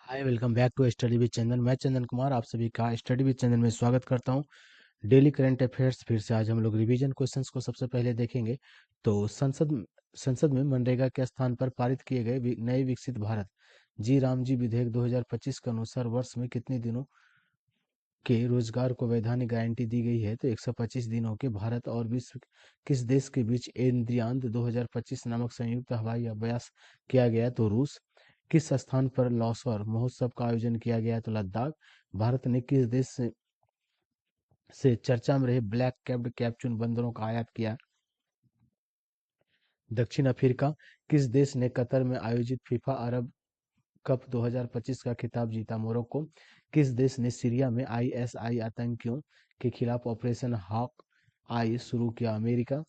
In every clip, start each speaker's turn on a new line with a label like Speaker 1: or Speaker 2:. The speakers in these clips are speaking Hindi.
Speaker 1: Hi, welcome back to study with Chandan. मैं चंदन कुमार आप सभी का स्टडी विद चंदन में स्वागत करता हूं। डेली करंट अफेयर्स फिर से आज हम लोग रिवीजन क्वेश्चंस को सबसे पहले देखेंगे। तो संसद में मनरेगा के स्थान पर पारित किए गए नए विकसित भारत जी राम जी विधेयक 2025 के अनुसार वर्ष में कितने दिनों के रोजगार को वैधानिक गारंटी दी गई है? तो 125 दिनों के। भारत और विश्व किस देश के बीच इंद्रियान 2025 नामक संयुक्त हवाई अभ्यास किया गया? तो रूस। किस स्थान पर लौसर महोत्सव का आयोजन किया गया? तो लद्दाख। भारत ने किस देश से चर्चा में रहे ब्लैक कैप्ड कैप्चून बंदरों का आयात किया? दक्षिण अफ्रीका। किस देश ने कतर में आयोजित फीफा अरब कप 2025 का खिताब जीता? मोरक्को। किस देश ने सीरिया में आईएसआई आतंकियों के खिलाफ ऑपरेशन हॉक आई शुरू किया? America.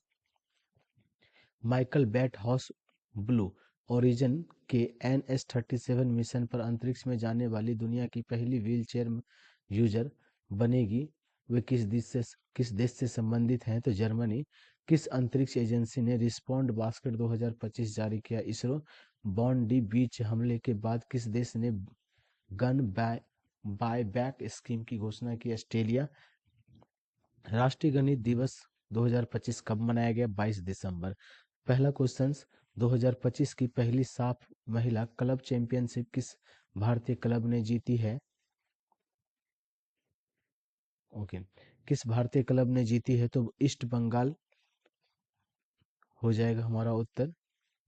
Speaker 1: Michael bat house blue origin के NH-37 मिशन पर अंतरिक्ष में जाने वाली दुनिया की पहली व्हीलचेयर यूजर बनेगी। वे किस देश से संबंधित हैं? तो जर्मनी। किस अंतरिक्ष एजेंसी ने रिस्पॉन्ड बास्केट 2025 जारी किया? इसरो। बॉन्डी बीच हमले के बाद किस देश ने गन बायबैक स्कीम की घोषणा की? ऑस्ट्रेलिया। राष्ट्रीय गणित दिवस 2025 कब मनाया गया? 22 दिसंबर। पहला क्वेश्चन, 2025 की पहली साफ महिला क्लब चैंपियनशिप किस भारतीय क्लब ने जीती है? ओके, किस भारतीय क्लब ने जीती है? तो ईस्ट बंगाल हो जाएगा हमारा उत्तर।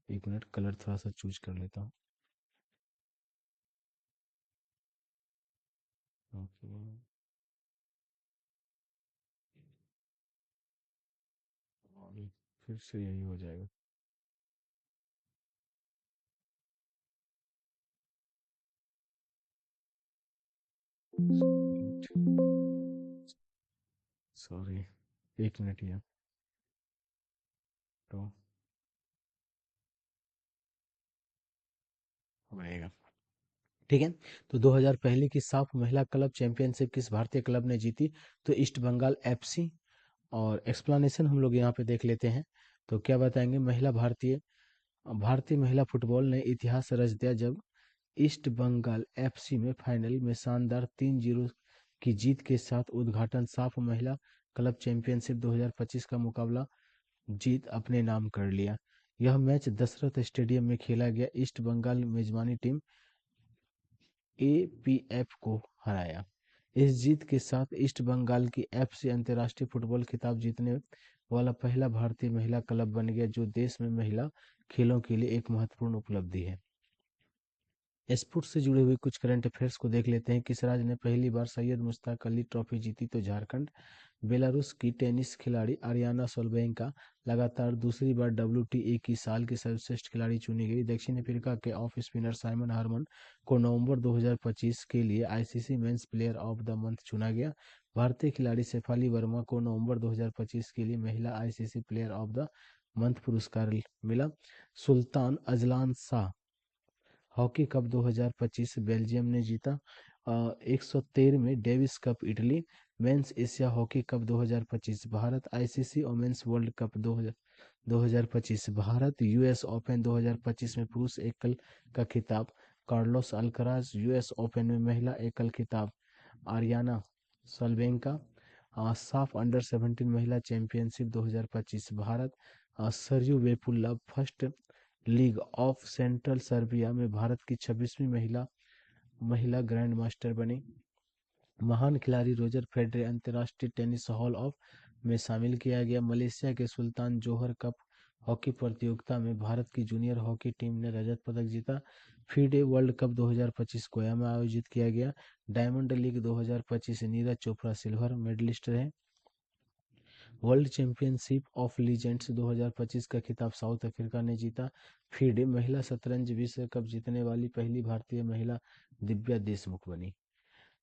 Speaker 1: एक मिनट, कलर थोड़ा सा चूज कर लेता हूँ। ओके, और फिर से यही हो जाएगा। सॉरी, एक मिनट ये तो होएगा। ठीक है। तो 2000 पहले की साफ महिला क्लब चैंपियनशिप किस भारतीय क्लब ने जीती? तो ईस्ट बंगाल एफसी। और एक्सप्लेनेशन हम लोग यहाँ पे देख लेते हैं। तो क्या बताएंगे? भारतीय महिला फुटबॉल ने इतिहास रच दिया जब ईस्ट बंगाल एफसी में फाइनल में शानदार 3-0 की जीत के साथ उद्घाटन साफ महिला क्लब चैंपियनशिप 2025 का मुकाबला जीत अपने नाम कर लिया। यह मैच दशरथ स्टेडियम में खेला गया। ईस्ट बंगाल मेजबानी टीम एपीएफ को हराया। इस जीत के साथ ईस्ट बंगाल की एफसी अंतर्राष्ट्रीय फुटबॉल खिताब जीतने वाला पहला भारतीय महिला क्लब बन गया, जो देश में महिला खेलों के लिए एक महत्वपूर्ण उपलब्धि है। स्पोर्ट्स से जुड़े हुए कुछ करंट अफेयर्स को देख लेते हैं। किस राज्य ने पहली बार सैयद मुश्ताक अली ट्रॉफी जीती? तो झारखंड। बेलारूस की टेनिस खिलाड़ी आरियाना सोलबेंका लगातार दूसरी बार WTA की साल की सर्वश्रेष्ठ खिलाड़ी चुनी गई। दक्षिण अफ्रीका के ऑफ स्पिनर साइमन हार्मन को नवंबर 2025 के लिए ICC men's player of the month चुना गया। भारतीय खिलाड़ी शेफाली वर्मा को नवंबर 2025 के लिए महिला ICC player of the month पुरस्कार मिला। Sultan Azlan Shah hockey cup 2025 Belgium ने जीता। 113वें Davis cup Italy. Men's Asia hockey cup 2025 Bharat. ICC women's world cup 2025 Bharat. US open 2025 में पुरुष एकल का खिताब कार्लोस अल्कराज। यूएस ओपन में महिला एकल खिताब आरियाना सलबेंका। साफ अंडर 17 महिला championship 2025 Bharat. Saryu Vepulla first league of central Serbia में भारत की 26वीं महिला ग्रैंड मास्टर बनी। महान खिलाड़ी रोजर फेडरर अंतर्राष्ट्रीय टेनिस हॉल ऑफ में शामिल किया गया। मलेशिया के सुल्तान जोहर कप हॉकी प्रतियोगिता में भारत की जूनियर हॉकी टीम ने रजत पदक जीता। फीडे वर्ल्ड कप 2025 गोया में आयोजित किया गया। Diamond league 2025 Neeraj Chopra silver medalist रहे। वर्ल्ड चैंपियनशिप ऑफ लीजेंड्स 2025 का खिताब साउथ अफ्रीका ने जीता। फीडे महिला शतरंज विश्व कप जीतने वाली पहली भारतीय महिला दिव्या देशमुख बनी।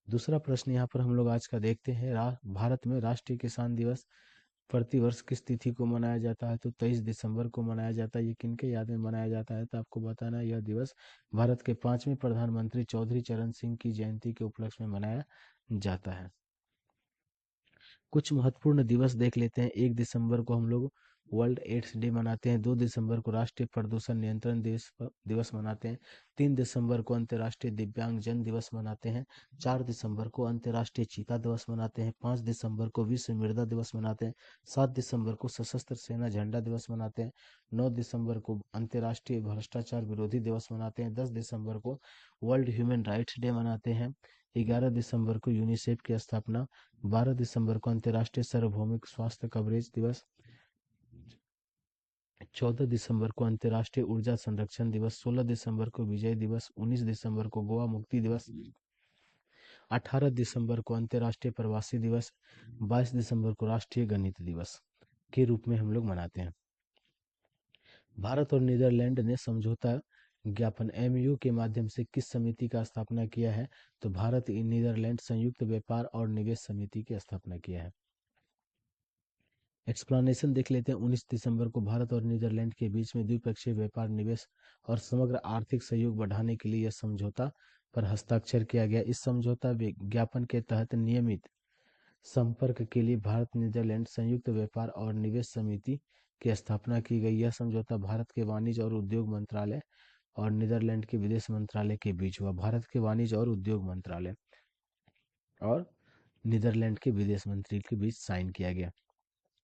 Speaker 1: दूसरा प्रश्न यहाँ पर हम लोग आज का देखते हैं। भारत में राष्ट्रीय किसान दिवस प्रतिवर्ष किस तिथि को मनाया जाता है? तो 23 दिसंबर को मनाया जाता है। ये किनके याद में मनाया जाता है? तो आपको बताना है, यह दिवस भारत के 5वें प्रधानमंत्री चौधरी चरण सिंह की जयंती के उपलक्ष्य में मनाया जाता है। कुछ महत्वपूर्ण दिवस देख लेते हैं। 1 दिसंबर को हम लोग वर्ल्ड एड्स डे मनाते हैं। 2 दिसंबर को राष्ट्रीय प्रदूषण नियंत्रण दिवस मनाते हैं। 3 दिसंबर को अंतर्राष्ट्रीय दिव्यांग जन दिवस मनाते हैं। 4 दिसंबर को अंतर्राष्ट्रीय चीता दिवस मनाते हैं। 5 दिसंबर को विश्व मृदा दिवस मनाते हैं। 7 दिसंबर को सशस्त्र सेना झंडा दिवस मनाते हैं। 9 दिसंबर को अंतर्राष्ट्रीय भ्रष्टाचार विरोधी दिवस मनाते हैं। 10 दिसंबर को वर्ल्ड ह्यूमन राइट्स डे मनाते हैं। 11 दिसंबर को यूनिसेफ की स्थापना। 12 दिसंबर को अंतर्राष्ट्रीय सार्वभौमिक स्वास्थ्य कवरेज दिवस। 14 दिसंबर को अंतर्राष्ट्रीय ऊर्जा संरक्षण दिवस। 16 दिसंबर को विजय दिवस। 19 दिसंबर को गोवा मुक्ति दिवस। 18 दिसंबर को अंतर्राष्ट्रीय प्रवासी दिवस। 22 दिसंबर को राष्ट्रीय गणित दिवस के रूप में हम लोग मनाते हैं। भारत और नीदरलैंड ने समझौता ज्ञापन एमयू के माध्यम से किस समिति का स्थापना किया है? तो भारत नीदरलैंड संयुक्त व्यापार और निवेश समिति की स्थापना किया है। एक्सप्लेनेशन देख लेते हैं। 19 दिसंबर को भारत और नीदरलैंड के बीच में द्विपक्षीय व्यापार, निवेश और समग्र आर्थिक सहयोग बढ़ाने के लिए यह समझौता पर हस्ताक्षर किया गया। इस समझौता ज्ञापन के तहत नियमित संपर्क के लिए भारत नीदरलैंड संयुक्त व्यापार और निवेश समिति की स्थापना की गई। यह समझौता भारत के वाणिज्य और उद्योग मंत्रालय और नीदरलैंड के विदेश मंत्रालय के बीच हुआ। भारत के वाणिज्य और उद्योग मंत्रालय और नीदरलैंड के विदेश मंत्री के बीच साइन किया गया।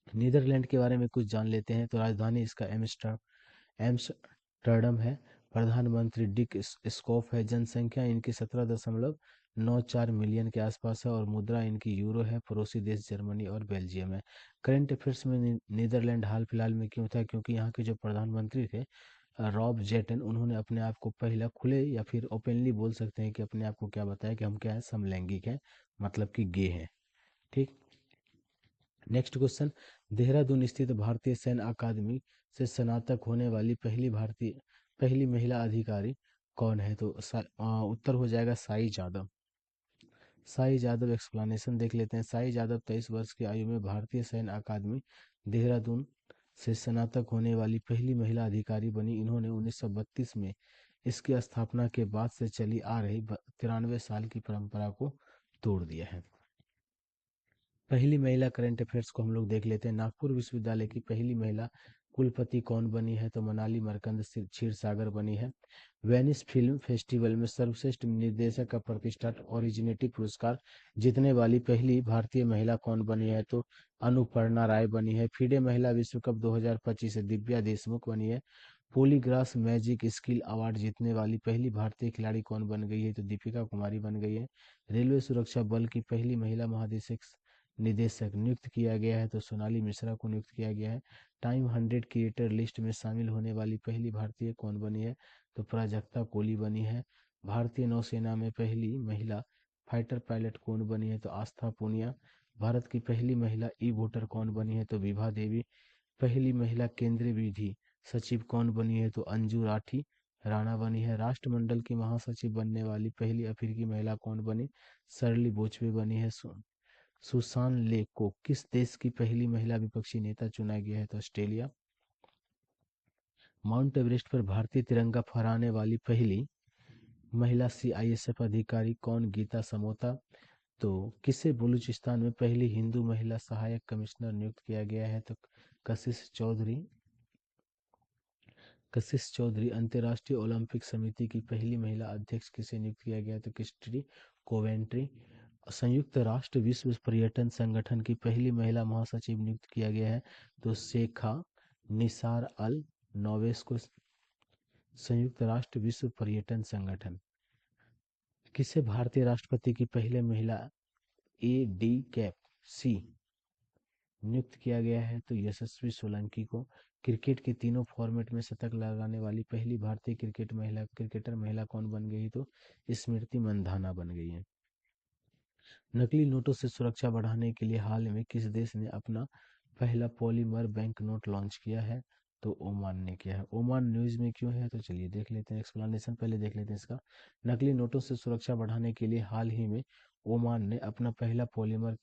Speaker 1: नीदरलैंड के बारे में कुछ जान लेते हैं। तो राजधानी इसका एम्स्टर्डम है। प्रधानमंत्री डिक स्कॉफ है। जनसंख्या इनकी 17.94 मिलियन के आसपास है और मुद्रा इनकी यूरो है। पड़ोसी देश जर्मनी और बेल्जियम है। करंट अफेयर्स में नीदरलैंड हाल फिलहाल में क्यों था? क्योंकि यहाँ के जो प्रधानमंत्री थे रॉब जेटन, उन्होंने अपने आप को पहला खुले या फिर ओपनली बोल सकते हैं कि अपने आप को क्या बताया कि हम क्या है, समलैंगिक हैं, मतलब कि गे हैं। ठीक। नेक्स्ट क्वेश्चन, देहरादून स्थित भारतीय सैन्य अकादमी से स्नातक होने वाली पहली महिला अधिकारी कौन है? तो उत्तर हो जाएगा साई जादव। साई जादव एक्सप्लेनेशन देख लेते हैं। साई जादव 23 वर्ष की आयु में भारतीय सैन्य अकादमी देहरादून से स्नातक होने वाली पहली महिला अधिकारी बनी। इन्होंने 1932 में इसकी स्थापना के बाद से चली आ रही 93 साल की परंपरा को तोड़ दिया है। पहली महिला करंट अफेयर्स को हम लोग देख लेते हैं। नागपुर विश्वविद्यालय की पहली महिला कुलपति कौन बनी है? तो मनाली मरकंद क्षीरसागर बनी है। वेनिस फिल्म फेस्टिवल में सर्वश्रेष्ठ निर्देशक का प्रतिष्ठित ओरिजिनेटी पुरस्कार जीतने वाली पहली भारतीय महिला कौन बनी है? तो अनुपर्णा राय बनी है। फीडे महिला विश्व कप 2025 से दिव्या देशमुख बनी है। पोलीग्रास मैजिक स्किल अवार्ड जीतने वाली पहली भारतीय खिलाड़ी कौन बन गई है? तो दीपिका कुमारी बन गई है। रेलवे सुरक्षा बल की पहली महिला निदेशक नियुक्त किया गया है? तो सोनाली मिश्रा को नियुक्त किया गया है। टाइम 100 क्रिएटर लिस्ट में शामिल होने वाली पहली भारतीय कौन बनी है? तो प्राजक्ता कोहली बनी है। भारतीय नौसेना में पहली महिला फाइटर पायलट कौन बनी है? तो आस्था पूनिया। भारत की पहली महिला ई वोटर कौन बनी है? तो विभा देवी। पहली महिला केंद्रीय विधि सचिव कौन बनी है? तो अंजू राठी राणा बनी है। राष्ट्रमंडल की महासचिव बनने वाली पहली अफ्रीकी महिला कौन बनी? शर्ली बोचवे बनी है। सुसान लेक को किस देश की पहली महिला विपक्षी नेता चुना गया है? तो ऑस्ट्रेलिया। माउंट एवरेस्ट पर भारतीय तिरंगा फहराने वाली पहली महिला सीआईएसएफ अधिकारी कौन? गीता समोता। तो किसे बलूचिस्तान में पहली हिंदू महिला सहायक कमिश्नर नियुक्त किया गया है? तो कशिश चौधरी। कशिश चौधरी। अंतर्राष्ट्रीय ओलंपिक समिति की पहली महिला अध्यक्ष किसे नियुक्त किया गया? तो क्रिस्टी कोवेंट्री। संयुक्त राष्ट्र विश्व पर्यटन संगठन की पहली महिला महासचिव नियुक्त किया गया है? तो शेखा निसार अल नोवेस को। संयुक्त राष्ट्र विश्व पर्यटन संगठन। किसे भारतीय राष्ट्रपति की पहले महिला एडी कैप सी नियुक्त किया गया है? तो यशस्वी सोलंकी को। क्रिकेट के तीनों फॉर्मेट में शतक लगाने वाली पहली भारतीय क्रिकेटर महिला कौन बन गई? तो स्मृति मंधाना बन गई है। नकली नोटों से सुरक्षा बढ़ाने के लिए हाल में किस देश ने अपना पहला पॉलीमर बैंक नोट लॉन्च किया है? तो ओमान ने किया है। ओमान न्यूज में क्यों है? तो चलिए देख लेते हैं एक्सप्लेनेशन, पहले देख लेते हैं इसका। नकली नोटों से सुरक्षा बढ़ाने के लिए हाल ही में ओमान ने अपना पहला पॉलीमर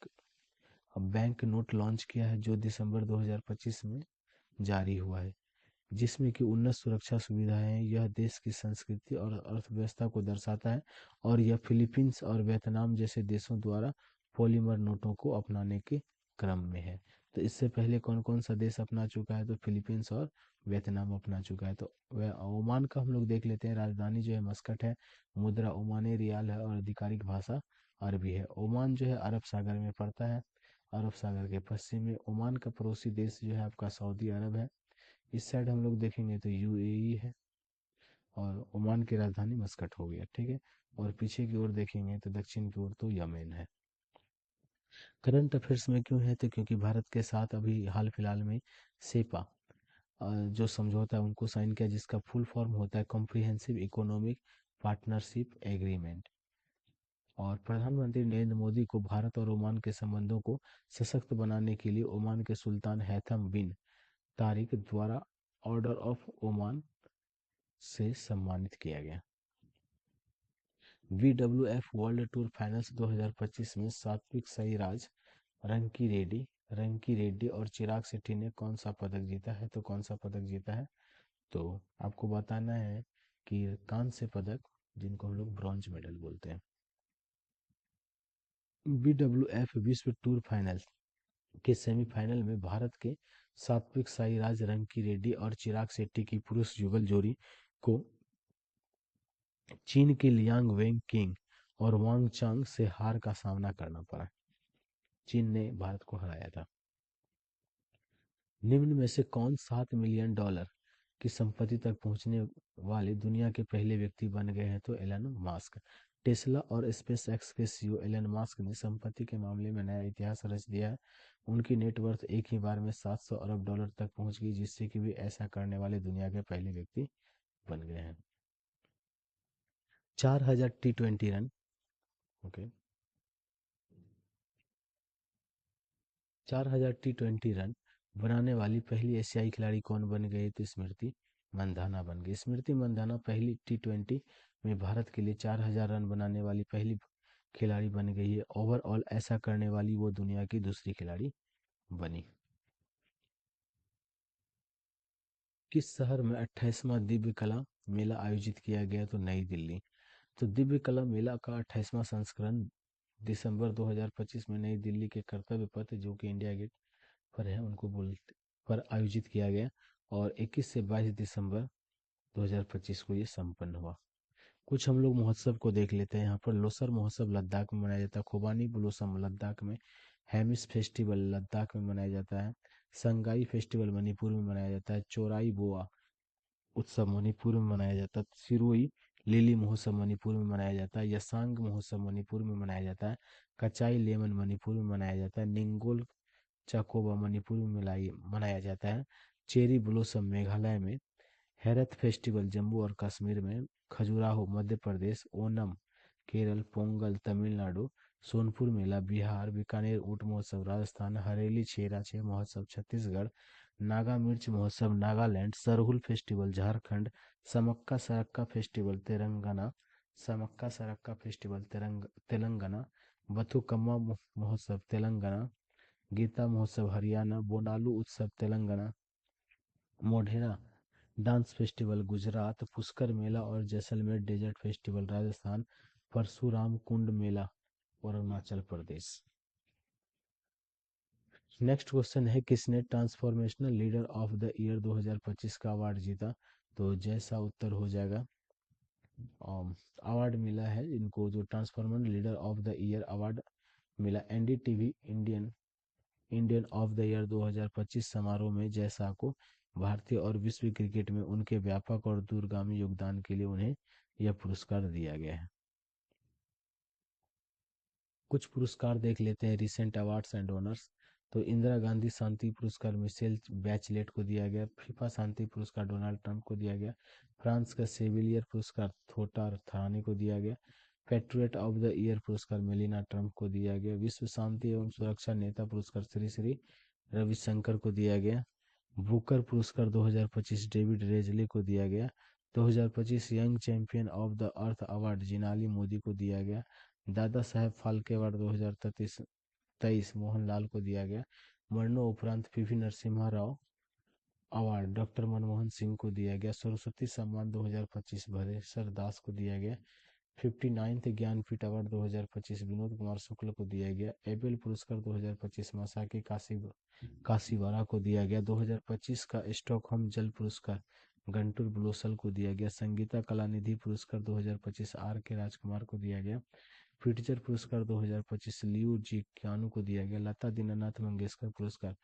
Speaker 1: बैंक नोट लॉन्च किया है, जो दिसंबर 2025 में जारी हुआ है, जिसमें कि उन्नत सुरक्षा सुविधाएं हैं। यह देश की संस्कृति और अर्थव्यवस्था को दर्शाता है और यह फिलीपींस और वियतनाम जैसे देशों द्वारा पॉलीमर नोटों को अपनाने के क्रम में है। तो इससे पहले कौन कौन सा देश अपना चुका है? तो फिलीपींस और वियतनाम अपना चुका है। तो वह ओमान का हम लोग देख लेते हैं। राजधानी जो है मस्कट है, मुद्रा ओमानी रियाल है और आधिकारिक भाषा अरबी है। ओमान जो है अरब सागर में पड़ता है। अरब सागर के पश्चिम में ओमान का पड़ोसी देश जो है आपका सऊदी अरब है। इस साइड हम लोग देखेंगे तो यूएई है और ओमान की राजधानी मस्कट हो गया, ठीक है। और पीछे की ओर देखेंगे तो दक्षिण की ओर तो यमेन है। करंट अफेयर्स में क्यों है? तो क्योंकि भारत के साथ अभी हाल फिलहाल में सेपा जो समझौता है उनको साइन किया, जिसका फुल फॉर्म होता है कॉम्प्रिहेंसिव इकोनॉमिक पार्टनरशिप एग्रीमेंट। और प्रधानमंत्री नरेंद्र मोदी को भारत और ओमान के संबंधों को सशक्त बनाने के लिए ओमान के सुल्तान हैथम बिन तारिक द्वारा ऑर्डर ऑफ ओमान से सम्मानित किया गया। बीडब्ल्यूएफ वर्ल्ड टूर फाइनल्स 2025 में सात्विक साईराज, रंकी रेड्डी और चिराग शेट्टी ने कौन सा पदक जीता है? तो कौन सा पदक जीता है? तो आपको बताना है कि कांस्य पदक, जिनको हम लोग ब्रॉन्ज मेडल बोलते हैं। बीडब्ल्यूएफ विश्व टूर फाइनल के सेमीफाइनल में भारत के सात्विक साईराज, रंकी रेड्डी और चिराग शेट्टी की पुरुष युगल जोड़ी को चीन के लियांग वेंग किंग और वांग चांग से हार का सामना करना पड़ा। चीन ने भारत को हराया था। निम्न में से कौन $7 मिलियन की संपत्ति तक पहुंचने वाले दुनिया के पहले व्यक्ति बन गए हैं? तो एलन मास्क। टेस्ला और स्पेस एक्स के सीईओ एलन मास्क ने संपत्ति के मामले में नया इतिहास रच दिया है। उनकी नेटवर्थ एक ही बार में $700 अरब तक पहुंच गई, जिससे कि वे ऐसा करने वाले दुनिया के पहले व्यक्ति बन गए हैं। 4000 T20 run, okay, 4000 T20 run बनाने वाली पहली एशियाई खिलाड़ी कौन बन गई? तो स्मृति मंधाना बन गई। स्मृति मंधाना पहली T20 में भारत के लिए 4000 रन बनाने वाली पहली खिलाड़ी बन गई है। ओवरऑल ऐसा करने वाली वो दुनिया की दूसरी खिलाड़ी बनी। किस शहर में 28वां दिव्य कला मेला आयोजित किया गया? तो नई दिल्ली। तो दिव्य कला मेला का 28वां संस्करण दिसंबर 2025 में नई दिल्ली के कर्तव्य पथ, जो कि इंडिया गेट पर है, उनको बोलते पर आयोजित किया गया। और 21 से 22 दिसंबर 2025 को ये संपन्न हुआ। कुछ हम लोग महोत्सव को देख लेते हैं। यहाँ पर लोसर महोत्सव लद्दाख में मनाया जाता है। खुबानी ब्लोसम लद्दाख में। हेमिस फेस्टिवल लद्दाख में मनाया जाता है। संगाई फेस्टिवल मणिपुर में मनाया जाता है। चोराई बोआ उत्सव मणिपुर में मनाया जाता है। सिरोई लिली महोत्सव मणिपुर में मनाया जाता है। यसांग महोत्सव मणिपुर में मनाया जाता है। कचाई लेमन मणिपुर में मनाया जाता है। निंगोल चाकोबा मणिपुर में मनाया जाता है। चेरी ब्लॉसम मेघालय में। हैरत फेस्टिवल जम्मू और कश्मीर में। खजुराहो मध्य प्रदेश। ओनम केरल। पोंगल तमिलनाडु। सोनपुर मेला बिहार। बीकानेर ऊंट महोत्सव राजस्थान। हरेली छेरा छे महोत्सव छत्तीसगढ़। नागा मिर्च महोत्सव Nagaland. Sarhul festival Jharkhand. Sammakka Sarakka festival Telangana. Sammakka Sarakka festival Telangana. Bathukamma महोत्सव तेलंगाना। गीता महोत्सव हरियाणा। बोनालू उत्सव तेलंगाना। Modhera dance festival Gujarat. पुष्कर मेला और जैसलमेर डेजर्ट फेस्टिवल राजस्थान। परशुराम कुंड मेला और अरुणाचल प्रदेश। नेक्स्ट क्वेश्चन है, किसने transformational leader of the year 2025 का अवार्ड जीता? तो जैसा उत्तर हो जाएगा, अवार्ड मिला है इनको, जो transformer leader of the year award मिला NDTV Indian Indian of the year 2025 समारोह में जयशाह को भारतीय और विश्व क्रिकेट में उनके व्यापक और दूरगामी योगदान के लिए उन्हें यह पुरस्कार दिया गया है। कुछ पुरस्कार देख लेते हैं, रिसेंट अवार्ड्स एंड ऑनर्स। तो इंदिरा गांधी शांति पुरस्कार मिशेल बैचलेट को दिया गया। फीफा शांति पुरस्कार डोनाल्ड ट्रंप को दिया गया। फ्रांस का सेविलियर पुरस्कार थोटा थानी को दिया गया। पेट्रियट ऑफ द ईयर पुरस्कार मेलिना ट्रंप को दिया गया। विश्व शांति एवं सुरक्षा नेता पुरस्कार श्री श्री रविशंकर को दिया गया। बुकर पुरस्कार 2025 डेविड रेजले को दिया गया। 2025 young champion of the earth award Jinali Modi को दिया गया। दादा साहेब फाल्के अवार्ड 2023 मोहनलाल को दिया गया। मरणोपरांत PV Narasimha Rao award doctor Manmohan Singh को दिया गया। सरस्वती सम्मान 2025 भरेसर दास को दिया गया। 59th ज्ञानपीठ अवार्ड 2025 विनोद कुमार शुक्ल को दिया गया। एबेल पुरस्कार 2025 मासाकी काशीवारा को दिया गया। 2025 का स्टॉकहोम जल पुरस्कार गंटूर ब्लोसल को दिया गया। संगीता कलानिधि पुरस्कार 2025 आर के राजकुमार को दिया गया। फिट्जर पुरस्कार 2025 लियू जी क्यानू को दिया गया। लता दीनानाथ मंगेशकर पुरस्कार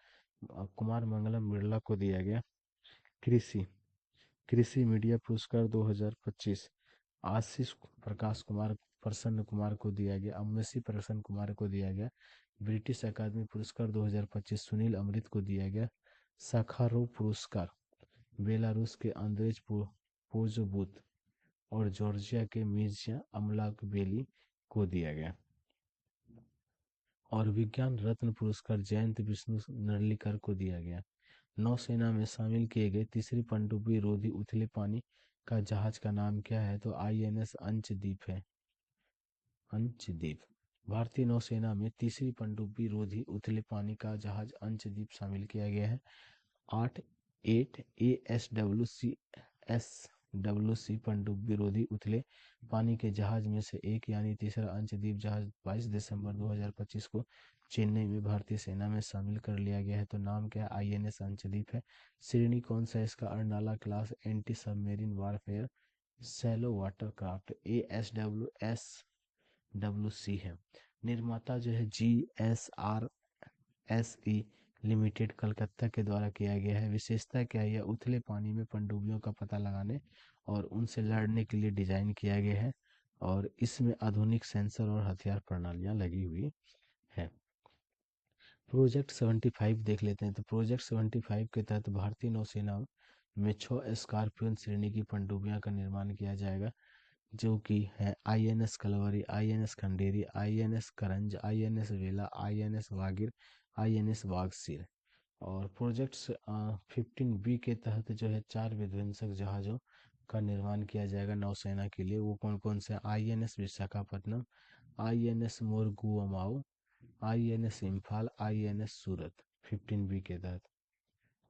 Speaker 1: कुमार मंगलम बिरला को दिया गया। कृषि कृषि मीडिया पुरस्कार 2025 आशीष प्रकाश कुमार प्रसन्न कुमार को दिया गया। अमसी प्रसन्न कुमार को दिया गया। ब्रिटिश अकादमी पुरस्कार 2025 सुनील अमृत को दिया गया। साखारोव पुरस्कार बेलारूस के अंद्रेज पोजोबुत और जॉर्जिया के मिर्जा अमलाकबेली को दिया गया। और विज्ञान रत्न पुरस्कार जयंत विष्णु नर्लिकर को दिया गया। नौसेना में शामिल किए गए तीसरी पनडुब्बी रोधी उथले पानी का जहाज का नाम क्या है? तो INS अंशदीप है। अंशदीप। भारतीय नौसेना में तीसरी पनडुब्बी रोधी उथले पानी का जहाज अंशदीप शामिल किया गया है। 8 ASWC पनडुब्बी रोधी उथले पानी के जहाज में से एक यानी तीसरा अंशदीप जहाज 22 दिसंबर 2025 को चेन्नई में भारतीय सेना में शामिल कर लिया गया है। तो नाम क्या है? INS अंशदीप है। श्रेणी कौन सा है इसका? Arnala class anti submarine warfare shallow water craft ASWC है। निर्माता जो है GSRSE लिमिटेड कलकत्ता के द्वारा किया गया है। विशेषता क्या है? यह उथले पानी में पनडुब्बियों का पता लगाने और उनसे लड़ने के लिए डिजाइन किया गया है और इसमें आधुनिक सेंसर और हथियार प्रणालियां लगी हुई है। प्रोजेक्ट 75 देख लेते हैं। तो प्रोजेक्ट 75 के तहत भारतीय नौसेना में 6 स्कॉर्पियन श्रेणी की पनडुब्बियों का निर्माण किया जाएगा, जो कि है INS Kalvari, INS Khanderi, INS करंज, INS वेला, INS वागिर, INS वागसीर। और प्रोजेक्ट 15B के तहत जो है 4 विध्वंसक जहाज़ों का निर्माण किया जाएगा नौसेना के लिए। वो कौन कौन से? INS Visakhapatnam, INS मोरगुआमाऊ, INS Imphal, INS सूरत 15B के तहत।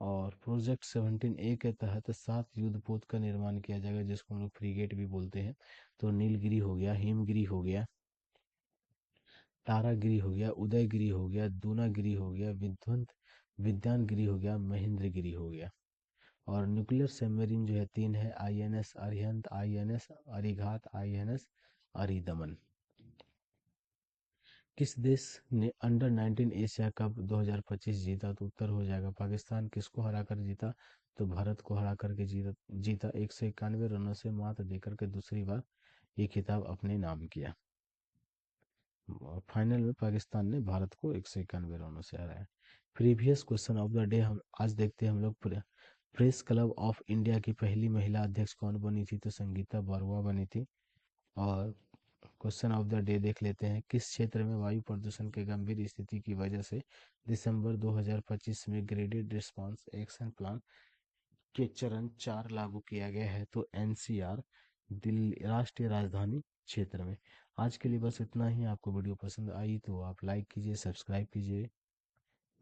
Speaker 1: और प्रोजेक्ट 17A के तहत 7 युद्धपोत का निर्माण किया जाएगा, जिसको हम लोग फ्रीगेट भी बोलते हैं। तो नीलगिरी हो गया, हिमगिरी हो गया, तारागिरी हो गया, उदयगिरी हो गया, दूनागिरी हो गया, विद्यानगिरी हो गया, महेंद्रगिरी हो गया। और न्यूक्लियर सबमरीन जो है 3 है। INS Arihant, INS Arighat, INS Aridaman. किस देश ने अंडर-19 एशिया कप 2025 जीता? तो उत्तर हो जाएगा पाकिस्तान। किसको हराकर जीता? तो भारत को हरा करके जीता 191 रनों से मात देकर के दूसरी बार ये खिताब अपने नाम किया। फाइनल में पाकिस्तान ने भारत को 191 रनों से हराया। Previous question of the day हम आज देखते हैं हम लोग। प्रेस क्लब ऑफ इंडिया की पहली महिला अध्यक्ष कौन बनी थी? तो संगीता बरुआ बनी थी। और क्वेश्चन ऑफ द डे देख लेते हैं। किस क्षेत्र में वायु प्रदूषण के गंभीर स्थिति की वजह से दिसंबर 2025 में ग्रेडेड रिस्पांस एक्शन प्लान के चरण 4 लागू किया गया है? तो NCR दिल्ली राष्ट्रीय राजधानी क्षेत्र में। आज के लिए बस इतना ही। आपको वीडियो पसंद आई तो आप लाइक कीजिए, सब्सक्राइब कीजिए।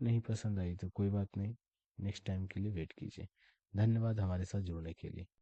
Speaker 1: नहीं पसंद आई तो कोई बात नहीं, नेक्स्ट टाइम के लिए वेट कीजिए। धन्यवाद हमारे साथ जुड़ने के लिए।